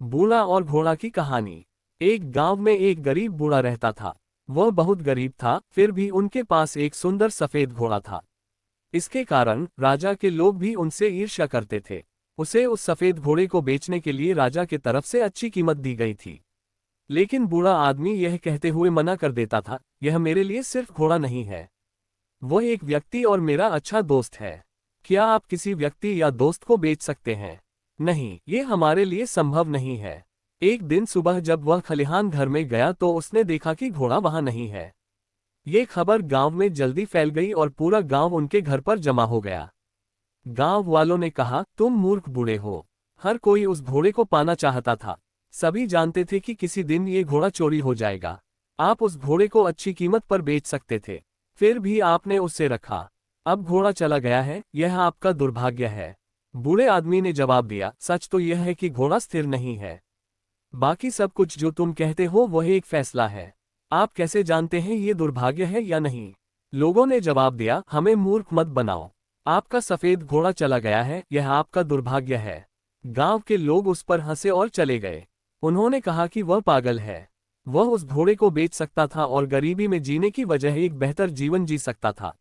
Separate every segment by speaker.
Speaker 1: बूढ़ा और घोड़ा की कहानी। एक गांव में एक गरीब बूढ़ा रहता था। वह बहुत गरीब था, फिर भी उनके पास एक सुंदर सफेद घोड़ा था। इसके कारण राजा के लोग भी उनसे ईर्ष्या करते थे। उसे उस सफेद घोड़े को बेचने के लिए राजा के तरफ से अच्छी कीमत दी गई थी। लेकिन बूढ़ा आदमी यह कहते हुए मना कर देता था, यह मेरे लिए सिर्फ घोड़ा नहीं है, वह एक व्यक्ति और मेरा अच्छा दोस्त है। क्या आप किसी व्यक्ति या दोस्त को बेच सकते हैं? नहीं, ये हमारे लिए संभव नहीं है। एक दिन सुबह जब वह खलिहान घर में गया तो उसने देखा कि घोड़ा वहां नहीं है। ये खबर गांव में जल्दी फैल गई और पूरा गांव उनके घर पर जमा हो गया। गांव वालों ने कहा, तुम मूर्ख बूढ़े हो। हर कोई उस घोड़े को पाना चाहता था। सभी जानते थे कि किसी दिन ये घोड़ा चोरी हो जाएगा। आप उस घोड़े को अच्छी कीमत पर बेच सकते थे, फिर भी आपने उसे रखा। अब घोड़ा चला गया है, यह आपका दुर्भाग्य है। बूढ़े आदमी ने जवाब दिया, सच तो यह है कि घोड़ा स्थिर नहीं है। बाकी सब कुछ जो तुम कहते हो वह एक फैसला है। आप कैसे जानते हैं ये दुर्भाग्य है या नहीं? लोगों ने जवाब दिया, हमें मूर्ख मत बनाओ। आपका सफेद घोड़ा चला गया है, यह आपका दुर्भाग्य है। गांव के लोग उस पर हंसे और चले गए। उन्होंने कहा कि वह पागल है। वह उस घोड़े को बेच सकता था और गरीबी में जीने की वजह एक बेहतर जीवन जी सकता था।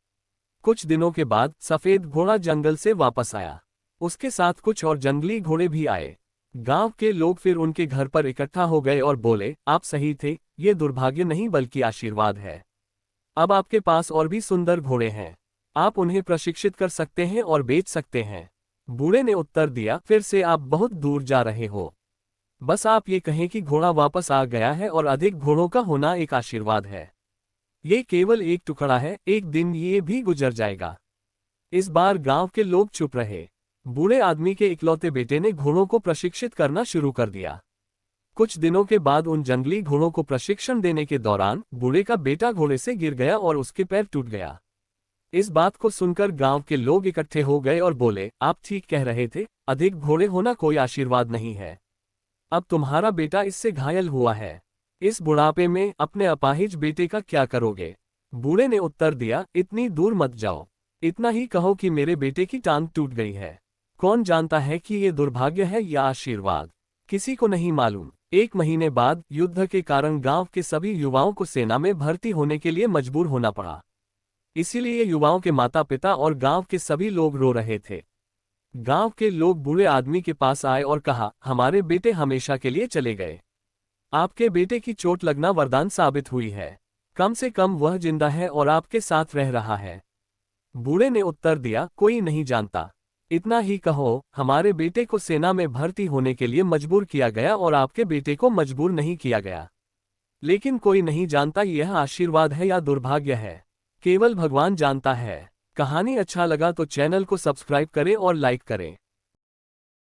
Speaker 1: कुछ दिनों के बाद सफेद घोड़ा जंगल से वापस आया। उसके साथ कुछ और जंगली घोड़े भी आए। गांव के लोग फिर उनके घर पर इकट्ठा हो गए और बोले, आप सही थे, ये दुर्भाग्य नहीं बल्कि आशीर्वाद है। अब आपके पास और भी सुंदर घोड़े हैं, आप उन्हें प्रशिक्षित कर सकते हैं और बेच सकते हैं। बूढ़े ने उत्तर दिया, फिर से आप बहुत दूर जा रहे हो। बस आप ये कहें कि घोड़ा वापस आ गया है और अधिक घोड़ों का होना एक आशीर्वाद है। ये केवल एक टुकड़ा है, एक दिन ये भी गुजर जाएगा। इस बार गांव के लोग चुप रहे। बूढ़े आदमी के इकलौते बेटे ने घोड़ों को प्रशिक्षित करना शुरू कर दिया। कुछ दिनों के बाद उन जंगली घोड़ों को प्रशिक्षण देने के दौरान बूढ़े का बेटा घोड़े से गिर गया और उसके पैर टूट गया। इस बात को सुनकर गांव के लोग इकट्ठे हो गए और बोले, आप ठीक कह रहे थे, अधिक घोड़े होना कोई आशीर्वाद नहीं है। अब तुम्हारा बेटा इससे घायल हुआ है। इस बुढ़ापे में अपने अपाहिज बेटे का क्या करोगे? बूढ़े ने उत्तर दिया, इतनी दूर मत जाओ। इतना ही कहो कि मेरे बेटे की टांग टूट गई है। कौन जानता है कि ये दुर्भाग्य है या आशीर्वाद? किसी को नहीं मालूम। एक महीने बाद युद्ध के कारण गांव के सभी युवाओं को सेना में भर्ती होने के लिए मजबूर होना पड़ा। इसीलिए युवाओं के माता पिता और गांव के सभी लोग रो रहे थे। गांव के लोग बूढ़े आदमी के पास आए और कहा, हमारे बेटे हमेशा के लिए चले गए। आपके बेटे की चोट लगना वरदान साबित हुई है। कम से कम वह जिंदा है और आपके साथ रह रहा है। बूढ़े ने उत्तर दिया, कोई नहीं जानता। इतना ही कहो, हमारे बेटे को सेना में भर्ती होने के लिए मजबूर किया गया और आपके बेटे को मजबूर नहीं किया गया। लेकिन कोई नहीं जानता यह आशीर्वाद है या दुर्भाग्य है, केवल भगवान जानता है। कहानी अच्छा लगा तो चैनल को सब्सक्राइब करें और लाइक करें।